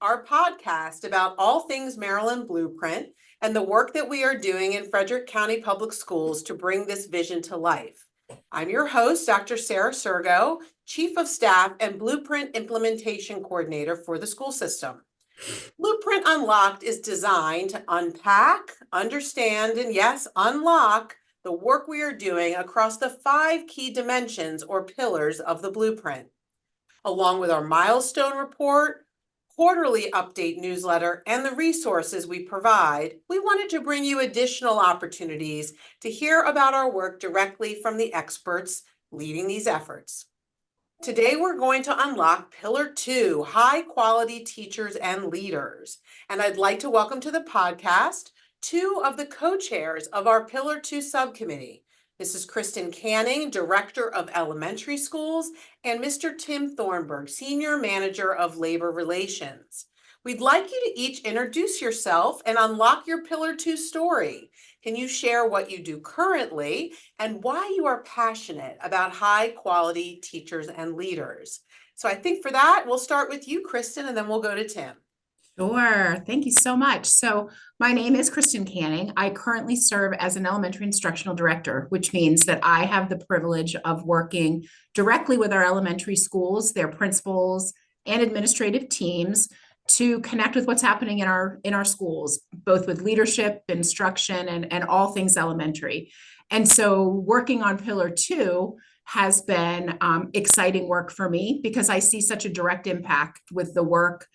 our podcast about all things Maryland Blueprint and the work that we are doing in Frederick County Public Schools to bring this vision to life. I'm your host, Dr. Sarah Sergo, Chief of Staff and Blueprint Implementation Coordinator for the school system. Blueprint Unlocked is designed to unpack, understand, and yes, unlock the work we are doing across the 5 key dimensions or pillars of the blueprint. Along with our milestone report, quarterly update newsletter, and the resources we provide, we wanted to bring you additional opportunities to hear about our work directly from the experts leading these efforts. Today, we're going to unlock Pillar 2, High Quality Teachers and Leaders. And I'd like to welcome to the podcast 2 of the co-chairs of our Pillar 2 subcommittee. This is Kristen Canning, Director of Elementary Schools, and Mr. Tim Thornburg, Senior Manager of Labor Relations. We'd like you to each introduce yourself and unlock your Pillar 2 story. Can you share what you do currently and why you are passionate about high quality teachers and leaders? So I think for that, we'll start with you, Kristen, and then we'll go to Tim. Sure. Thank you so much. So my name is Kristen Canning. I currently serve as an elementary instructional director, which means that I have the privilege of working directly with our elementary schools, their principals, and administrative teams to connect with what's happening in our schools, both with leadership, instruction, and all things elementary. And so working on Pillar 2 has been exciting work for me because I see such a direct impact with the work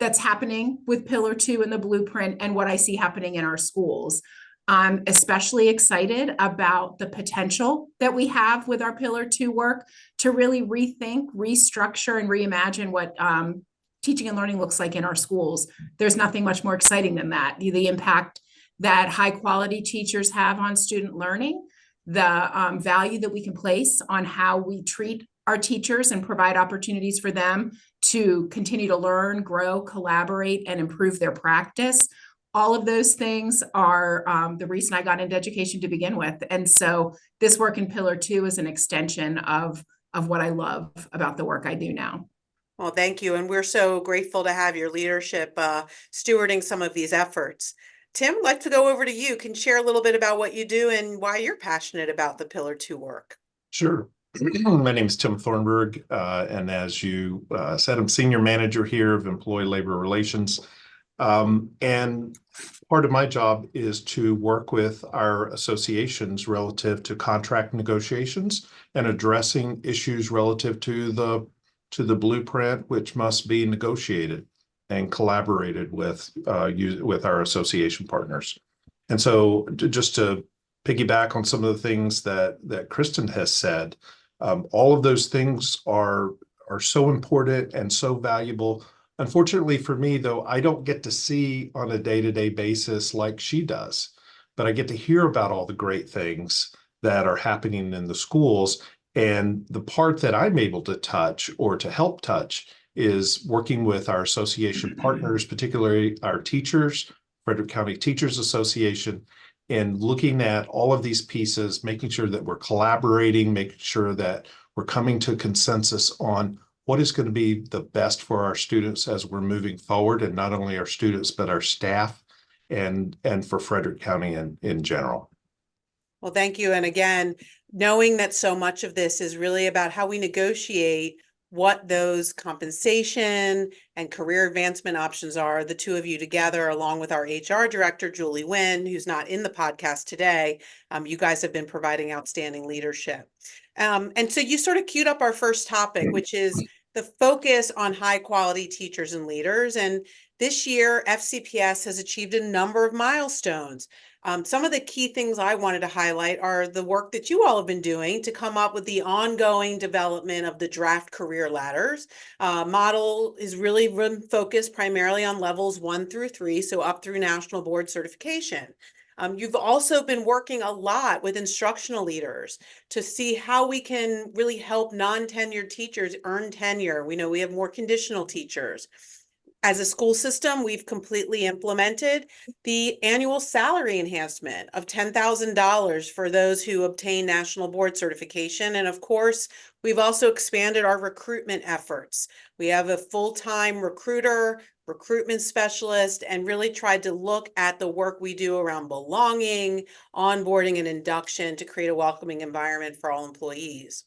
that's happening with Pillar 2 in the blueprint and what I see happening in our schools. I'm especially excited about the potential that we have with our Pillar 2 work to really rethink, restructure, and reimagine what teaching and learning looks like in our schools. There's nothing much more exciting than that. The impact that high quality teachers have on student learning, the value that we can place on how we treat our teachers and provide opportunities for them to continue to learn, grow, collaborate, and improve their practice. All of those things are the reason I got into education to begin with. And so this work in Pillar 2 is an extension of what I love about the work I do now. Well, thank you. And we're so grateful to have your leadership stewarding some of these efforts. Tim, I'd like to go over to you. Can you share a little bit about what you do and why you're passionate about the Pillar 2 work? Sure. My name is Tim Thornburg, and as you said, I'm Senior Manager here of Employee Labor Relations. And part of my job is to work with our associations relative to contract negotiations and addressing issues relative to the blueprint, which must be negotiated and collaborated with our association partners. And so just to piggyback on some of the things that Kristen has said, all of those things are so important and so valuable. Unfortunately for me, though, I don't get to see on a day-to-day basis like she does, but I get to hear about all the great things that are happening in the schools. And the part that I'm able to touch or to help touch is working with our association partners, particularly our teachers, Frederick County Teachers Association, and looking at all of these pieces, making sure that we're collaborating, making sure that we're coming to consensus on what is going to be the best for our students as we're moving forward, and not only our students, but our staff and for Frederick County in general. Well, thank you. And again, knowing that so much of this is really about how we negotiate what those compensation and career advancement options are, the 2 of you together, along with our HR director, Julie Wynn, who's not in the podcast today. You guys have been providing outstanding leadership. And so you sort of queued up our first topic, which is the focus on high quality teachers and leaders. And this year, FCPS has achieved a number of milestones. Some of the key things I wanted to highlight are the work that you all have been doing to come up with the ongoing development of the draft career ladders. Model is really focused primarily on levels 1 through 3, so up through national board certification. You've also been working a lot with instructional leaders to see how we can really help non-tenured teachers earn tenure. We know we have more conditional teachers. As a school system, we've completely implemented the annual salary enhancement of $10,000 for those who obtain national board certification. And of course, we've also expanded our recruitment efforts. We have a full-time recruiter recruitment specialist, and really tried to look at the work we do around belonging, onboarding, and induction to create a welcoming environment for all employees.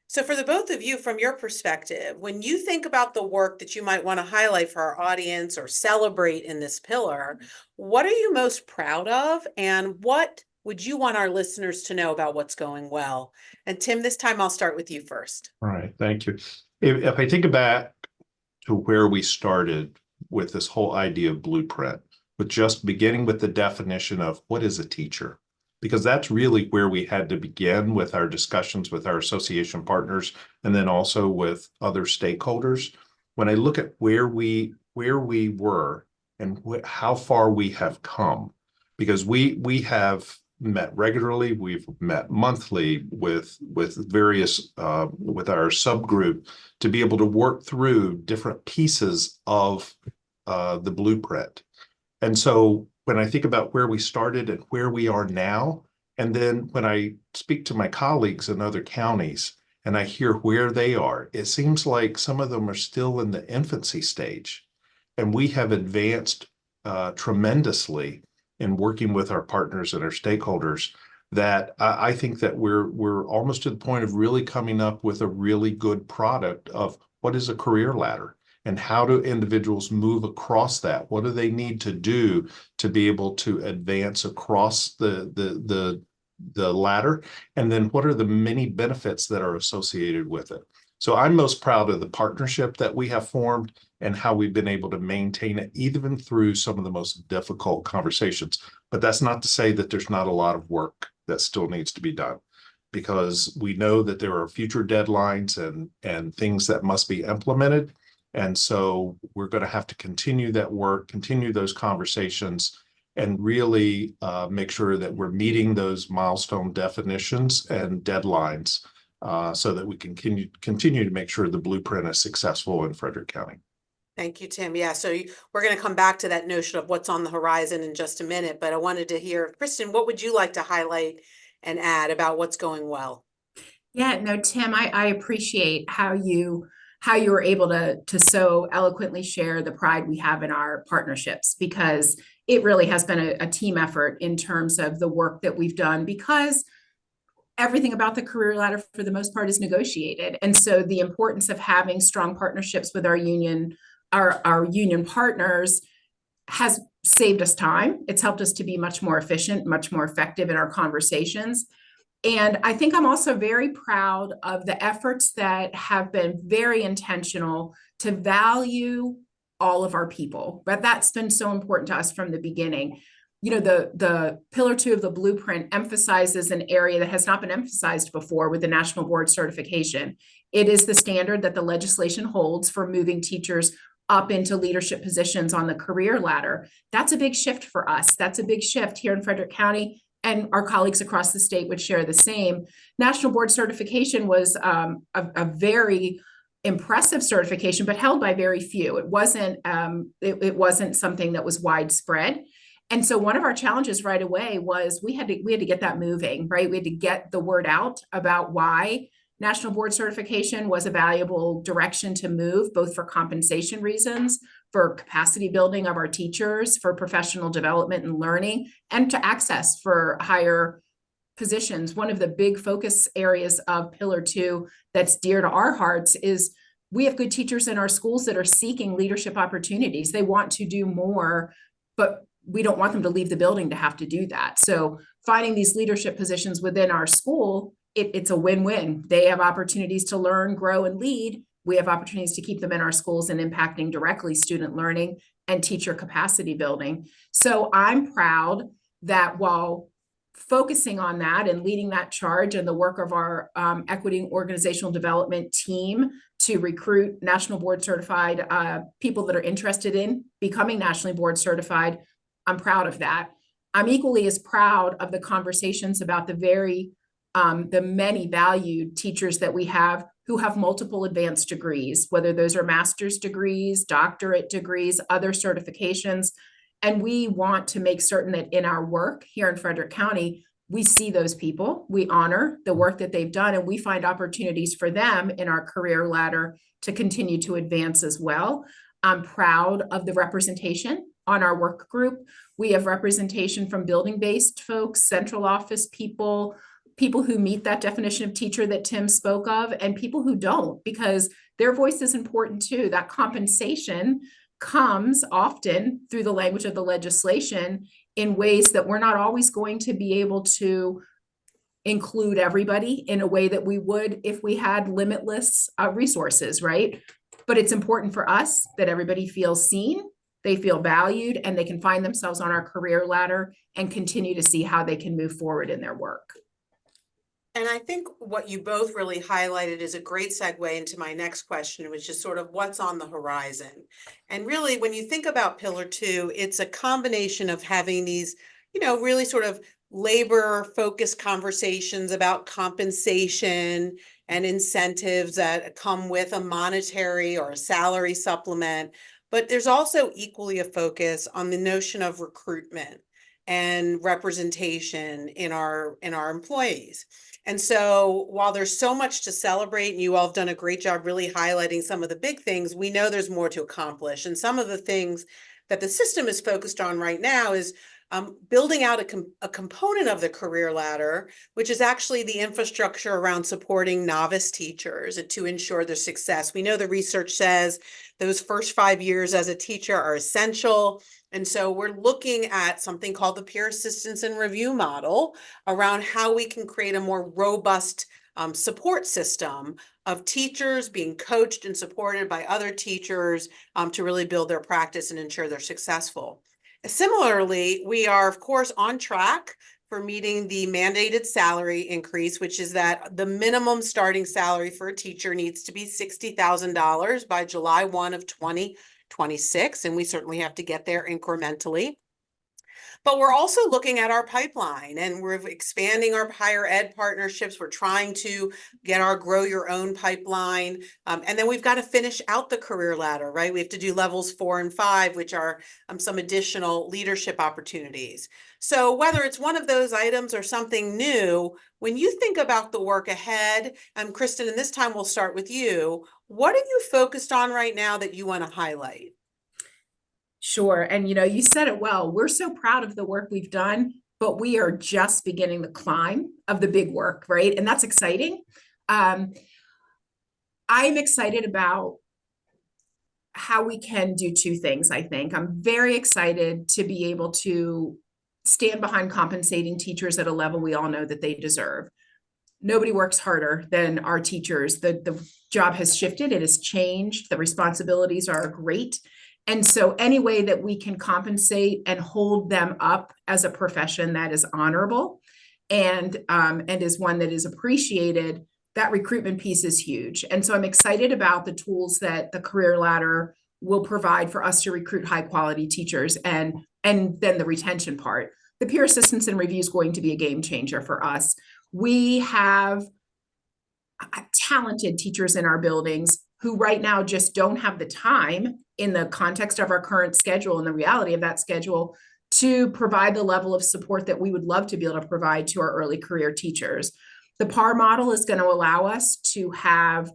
So for the both of you, from your perspective, when you think about the work that you might want to highlight for our audience or celebrate in this pillar, what are you most proud of, and what would you want our listeners to know about what's going well? And Tim, this time I'll start with you first. All right, thank you. If I think back to where we started with this whole idea of blueprint, with just beginning with the definition of what is a teacher, because that's really where we had to begin with our discussions with our association partners and then also with other stakeholders. When I look at where we were and how far we have come, because we have met regularly, we've met monthly with various with our subgroup to be able to work through different pieces of the blueprint. And so when I think about where we started and where we are now, and then when I speak to my colleagues in other counties and I hear where they are, it seems like some of them are still in the infancy stage. And we have advanced tremendously in working with our partners and our stakeholders, that I think that we're almost to the point of really coming up with a really good product of what is a career ladder and how do individuals move across that? What do they need to do to be able to advance across the ladder? And then what are the many benefits that are associated with it? So I'm most proud of the partnership that we have formed and how we've been able to maintain it, even through some of the most difficult conversations. But that's not to say that there's not a lot of work that still needs to be done, because we know that there are future deadlines and things that must be implemented. And so we're going to have to continue that work, continue those conversations, and really make sure that we're meeting those milestone definitions and deadlines so that we can continue to make sure the blueprint is successful in Frederick County. Thank you, Tim. Yeah, so we're going to come back to that notion of what's on the horizon in just a minute, but I wanted to hear, Kristen, what would you like to highlight and add about what's going well? Yeah, no, Tim, I appreciate how you were able to so eloquently share the pride we have in our partnerships, because it really has been a team effort in terms of the work that we've done, because everything about the career ladder for the most part is negotiated. And so the importance of having strong partnerships with our union partners has saved us time. It's helped us to be much more efficient, much more effective in our conversations. And I think I'm also very proud of the efforts that have been very intentional to value all of our people. But that's been so important to us from the beginning. You know, the pillar 2 of the blueprint emphasizes an area that has not been emphasized before with the National Board Certification. It is the standard that the legislation holds for moving teachers up into leadership positions on the career ladder. That's a big shift for us. That's a big shift here in Frederick County, and our colleagues across the state would share the same. National Board Certification was a very impressive certification, but held by very few. It wasn't something that was widespread. And so one of our challenges right away was we had to get that moving, right? We had to get the word out about why National Board Certification was a valuable direction to move, both for compensation reasons, for capacity building of our teachers, for professional development and learning, and to access for higher positions. One of the big focus areas of Pillar 2 that's dear to our hearts is we have good teachers in our schools that are seeking leadership opportunities. They want to do more, but we don't want them to leave the building to have to do that. So finding these leadership positions within our school, it's a win-win. They have opportunities to learn, grow, and lead. We have opportunities to keep them in our schools and impacting directly student learning and teacher capacity building. So I'm proud that while focusing on that and leading that charge and the work of our equity and organizational development team to recruit national board certified people that are interested in becoming nationally board certified, I'm proud of that. I'm equally as proud of the conversations about the many valued teachers that we have who have multiple advanced degrees, whether those are master's degrees, doctorate degrees, other certifications. And we want to make certain that in our work here in Frederick County, we see those people, we honor the work that they've done, and we find opportunities for them in our career ladder to continue to advance as well. I'm proud of the representation on our work group. We have representation from building-based folks, central office people, people who meet that definition of teacher that Tim spoke of, and people who don't, because their voice is important too. That compensation comes often through the language of the legislation in ways that we're not always going to be able to include everybody in a way that we would if we had limitless resources, right? But it's important for us that everybody feels seen, they feel valued, and they can find themselves on our career ladder and continue to see how they can move forward in their work. And I think what you both really highlighted is a great segue into my next question, which is sort of what's on the horizon. And really, when you think about Pillar 2, it's a combination of having these, really sort of labor-focused conversations about compensation and incentives that come with a monetary or a salary supplement. But there's also equally a focus on the notion of recruitment and representation in our employees. And so while there's so much to celebrate, and you all have done a great job really highlighting some of the big things, we know there's more to accomplish. And some of the things that the system is focused on right now is building out a component of the career ladder, which is actually the infrastructure around supporting novice teachers to ensure their success. We know the research says those first 5 years as a teacher are essential. And so we're looking at something called the peer assistance and review model around how we can create a more robust support system of teachers being coached and supported by other teachers to really build their practice and ensure they're successful. Similarly, we are, of course, on track for meeting the mandated salary increase, which is that the minimum starting salary for a teacher needs to be $60,000 by July 1 of 2026, and we certainly have to get there incrementally. But we're also looking at our pipeline, and we're expanding our higher ed partnerships. We're trying to get our grow your own pipeline. And then we've got to finish out the career ladder, right? We have to do levels 4 and 5, which are some additional leadership opportunities. So whether it's one of those items or something new, when you think about the work ahead, Kristen, and this time we'll start with you, what are you focused on right now that you want to highlight? Sure. And you said it well. We're so proud of the work we've done, but we are just beginning the climb of the big work, right? And that's exciting. I'm excited about how we can do two things, I think. I'm very excited to be able to stand behind compensating teachers at a level we all know that they deserve. Nobody works harder than our teachers. The job has shifted, it has changed, the responsibilities are great. And so any way that we can compensate and hold them up as a profession that is honorable and is one that is appreciated, that recruitment piece is huge. And so I'm excited about the tools that the career ladder will provide for us to recruit high quality teachers and then the retention part. The peer assistance and review is going to be a game changer for us. We have talented teachers in our buildings who right now just don't have the time in the context of our current schedule and the reality of that schedule to provide the level of support that we would love to be able to provide to our early career teachers. The PAR model is going to allow us to have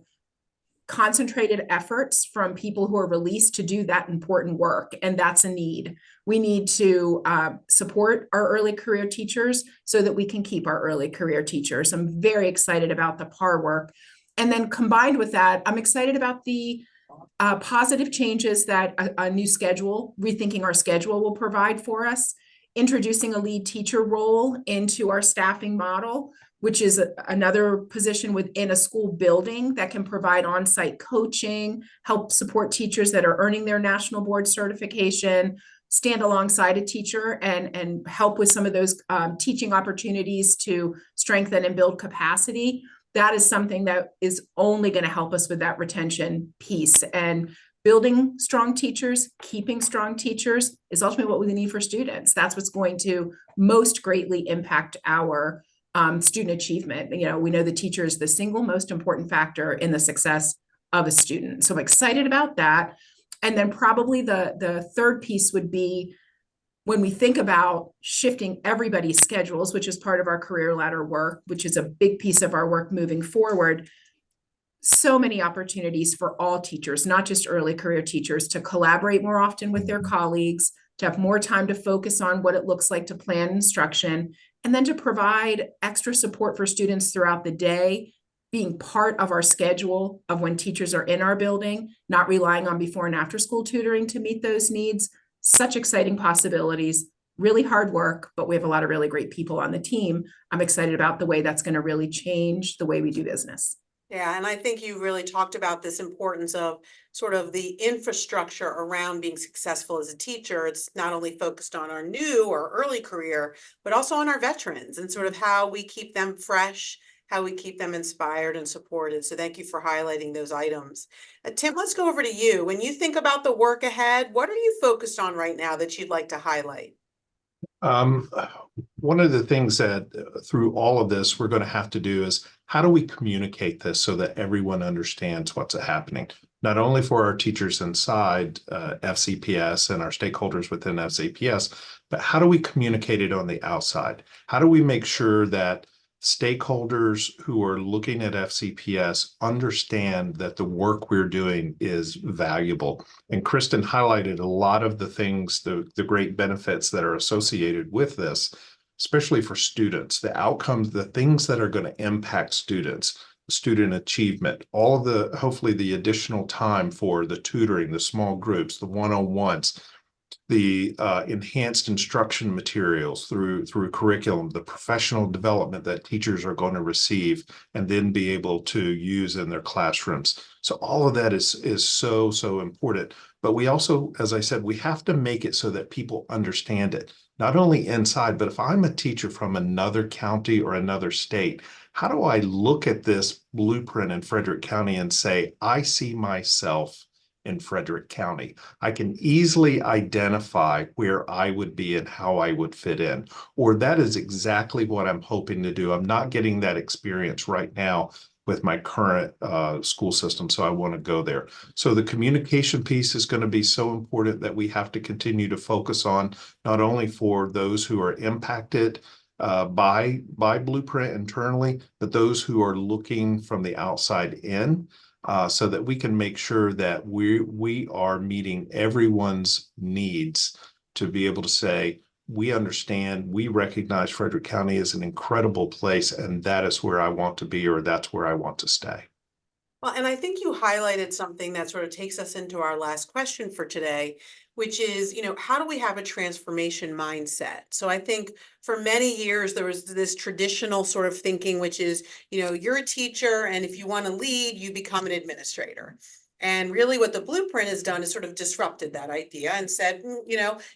concentrated efforts from people who are released to do that important work, and that's a need. We need to support our early career teachers so that we can keep our early career teachers. I'm very excited about the PAR work. And then combined with that, I'm excited about the positive changes that a new schedule, rethinking our schedule, will provide for us, introducing a lead teacher role into our staffing model, which is another position within a school building that can provide on-site coaching, help support teachers that are earning their national board certification, stand alongside a teacher and help with some of those teaching opportunities to strengthen and build capacity. That is something that is only going to help us with that retention piece. And building strong teachers, keeping strong teachers is ultimately what we need for students. That's what's going to most greatly impact our student achievement. We know the teacher is the single most important factor in the success of a student. So I'm excited about that. And then probably the third piece would be when we think about shifting everybody's schedules, which is part of our career ladder work, which is a big piece of our work moving forward, so many opportunities for all teachers, not just early career teachers, to collaborate more often with their colleagues, to have more time to focus on what it looks like to plan instruction, and then to provide extra support for students throughout the day, being part of our schedule of when teachers are in our building, not relying on before and after school tutoring to meet those needs. Such exciting possibilities, really hard work, but we have a lot of really great people on the team. I'm excited about the way that's going to really change the way we do business. Yeah, and I think you really talked about this importance of sort of the infrastructure around being successful as a teacher. It's not only focused on our new or early career, but also on our veterans and sort of how we keep them fresh, how we keep them inspired and supported. So thank you for highlighting those items. Tim, let's go over to you. When you think about the work ahead, what are you focused on right now that you'd like to highlight? Um, One of the things that through all of this we're going to have to do is how do we communicate this so that everyone understands what's happening, not only for our teachers inside FCPS and our stakeholders within FCPS, but how do we communicate it on the outside? How do we make sure that stakeholders who are looking at FCPS understand that the work we're doing is valuable? And Kristen highlighted a lot of the things, the great benefits that are associated with this, especially for students, the outcomes, the things that are going to impact students, student achievement, all of the, hopefully the additional time for the tutoring, the small groups, the one-on-ones, the enhanced instruction materials through curriculum, the professional development that teachers are going to receive and then be able to use in their classrooms. So all of that is so important. But we also, as I said, we have to make it so that people understand it, not only inside, but if I'm a teacher from another county or another state, how do I look at this blueprint in Frederick County and say, I see myself in Frederick County? I can easily identify where I would be and how I would fit in, or that is exactly what I'm hoping to do. I'm not getting that experience right now with my current school system, so I want to go there. So the communication piece is going to be so important that we have to continue to focus on, not only for those who are impacted by Blueprint internally, but those who are looking from the outside in. So that we can make sure that we are meeting everyone's needs to be able to say, we understand, we recognize Frederick County is an incredible place, and that is where I want to be, or that's where I want to stay. Well, and I think you highlighted something that sort of takes us into our last question for today, which is, how do we have a transformation mindset? So I think for many years, there was this traditional sort of thinking, which is, you're a teacher, and if you want to lead, you become an administrator. And really what the Blueprint has done is sort of disrupted that idea and said,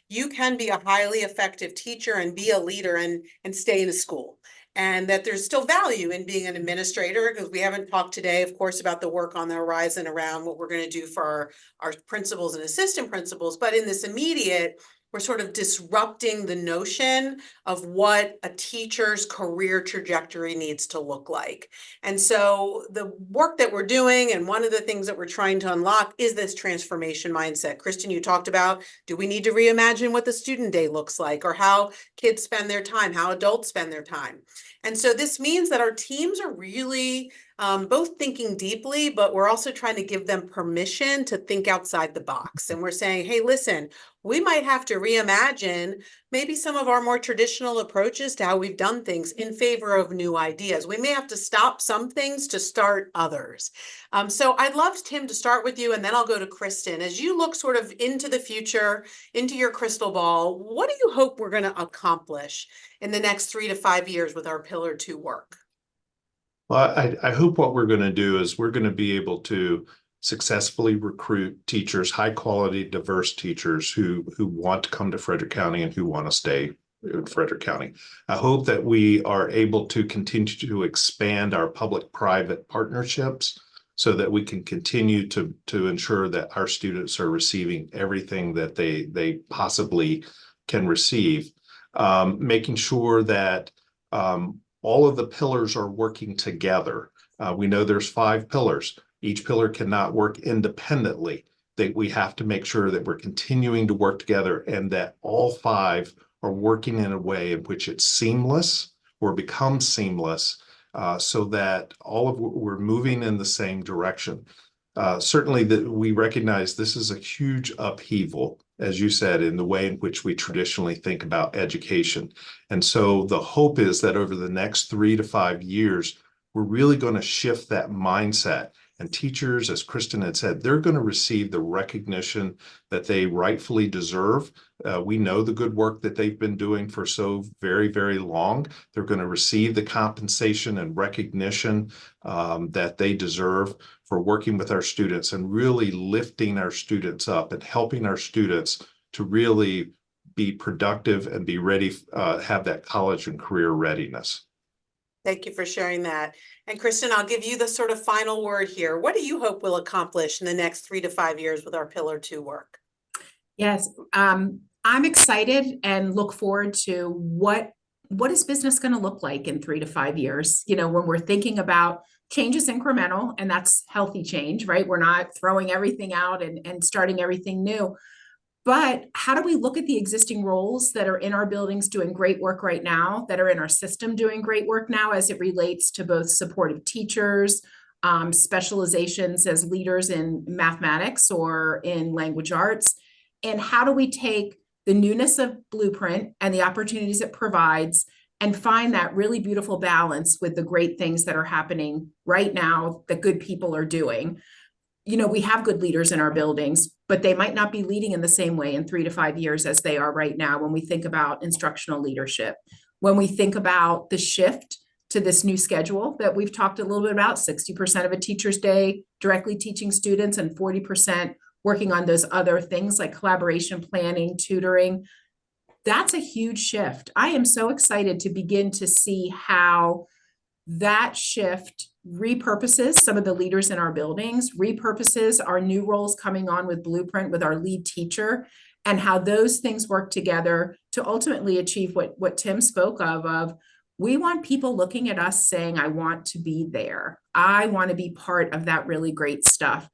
you can be a highly effective teacher and be a leader and stay in a school. And that there's still value in being an administrator, because we haven't talked today, of course, about the work on the horizon around what we're going to do for our principals and assistant principals. But in this immediate, we're sort of disrupting the notion of what a teacher's career trajectory needs to look like. And so the work that we're doing, and one of the things that we're trying to unlock, is this transformation mindset. Kristen, you talked about, do we need to reimagine what the student day looks like, or how kids spend their time, how adults spend their time? And so this means that our teams are really both thinking deeply, but we're also trying to give them permission to think outside the box. And we're saying, hey, listen, we might have to reimagine maybe some of our more traditional approaches to how we've done things in favor of new ideas. We may have to stop some things to start others. So I'd love, Tim, to start with you, and then I'll go to Kristen. As you look sort of into the future, into your crystal ball, what do you hope we're going to accomplish in the next 3 to 5 years with our Pillar 2 work? Well, I hope what we're going to do is we're going to be able to successfully recruit teachers, high quality, diverse teachers who want to come to Frederick County and who want to stay in Frederick County. I hope that we are able to continue to expand our public-private partnerships so that we can continue to ensure that our students are receiving everything that they possibly can receive. Making sure that all of the pillars are working together. We know there's 5 pillars. Each pillar cannot work independently. That we have to make sure that we're continuing to work together, and that all 5 are working in a way in which it's seamless or becomes seamless so that we're moving in the same direction. Certainly that we recognize this is a huge upheaval, as you said, in the way in which we traditionally think about education. And so the hope is that over the next 3 to 5 years, we're really going to shift that mindset. And teachers, as Kristen had said, they're going to receive the recognition that they rightfully deserve. We know the good work that they've been doing for so very, very long. They're going to receive the compensation and recognition that they deserve for working with our students and really lifting our students up and helping our students to really be productive and be ready, have that college and career readiness. Thank you for sharing that. And Kristen, I'll give you the sort of final word here. What do you hope we'll accomplish in the next 3 to 5 years with our Pillar 2 work? Yes, I'm excited and look forward to what is business going to look like in 3 to 5 years. You know, when we're thinking about change is incremental, and that's healthy change, right? We're not throwing everything out and starting everything new. But how do we look at the existing roles that are in our buildings doing great work right now, that are in our system doing great work now as it relates to both supportive teachers, specializations as leaders in mathematics or in language arts? And how do we take the newness of Blueprint and the opportunities it provides and find that really beautiful balance with the great things that are happening right now that good people are doing? You know, we have good leaders in our buildings, but they might not be leading in the same way in 3 to 5 years as they are right now when we think about instructional leadership. When we think about the shift to this new schedule that we've talked a little bit about, 60% of a teacher's day directly teaching students and 40% working on those other things like collaboration, planning, tutoring. That's a huge shift. I am so excited to begin to see how that shift repurposes some of the leaders in our buildings, repurposes our new roles coming on with Blueprint with our lead teacher, and how those things work together to ultimately achieve what Tim spoke of we want people looking at us saying, I want to be there. I want to be part of that really great stuff.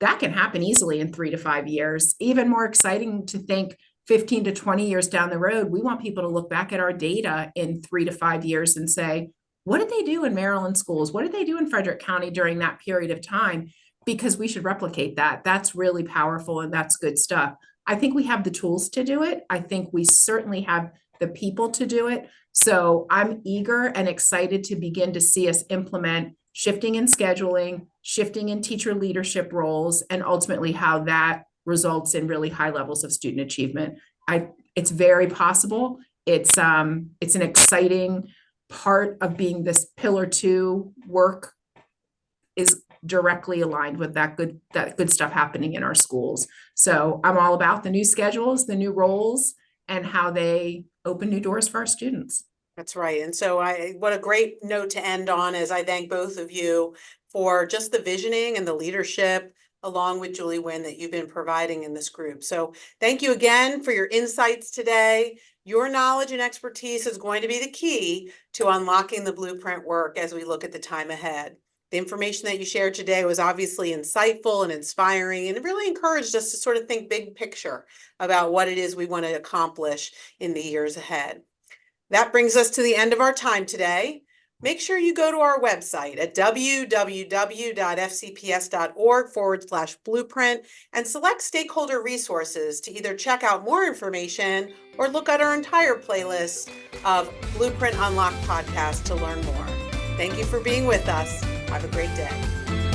That can happen easily in 3 to 5 years. Even more exciting to think 15 to 20 years down the road, we want people to look back at our data in 3 to 5 years and say, what did they do in Maryland schools? What did they do in Frederick County during that period of time? Because we should replicate that. That's really powerful and that's good stuff. I think we have the tools to do it. I think we certainly have the people to do it. So I'm eager and excited to begin to see us implement shifting in scheduling, shifting in teacher leadership roles, and ultimately how that results in really high levels of student achievement. It's very possible. It's an exciting part of being this Pillar 2 work is directly aligned with that good stuff happening in our schools. So I'm all about the new schedules, the new roles, and how they open new doors for our students. That's right. And so what a great note to end on is I thank both of you for just the visioning and the leadership along with Julie Wynn that you've been providing in this group. So thank you again for your insights today. Your knowledge and expertise is going to be the key to unlocking the Blueprint work as we look at the time ahead. The information that you shared today was obviously insightful and inspiring, and it really encouraged us to sort of think big picture about what it is we want to accomplish in the years ahead. That brings us to the end of our time today. Make sure you go to our website at www.fcps.org/blueprint and select stakeholder resources to either check out more information or look at our entire playlist of Blueprint Unlocked podcasts to learn more. Thank you for being with us. Have a great day.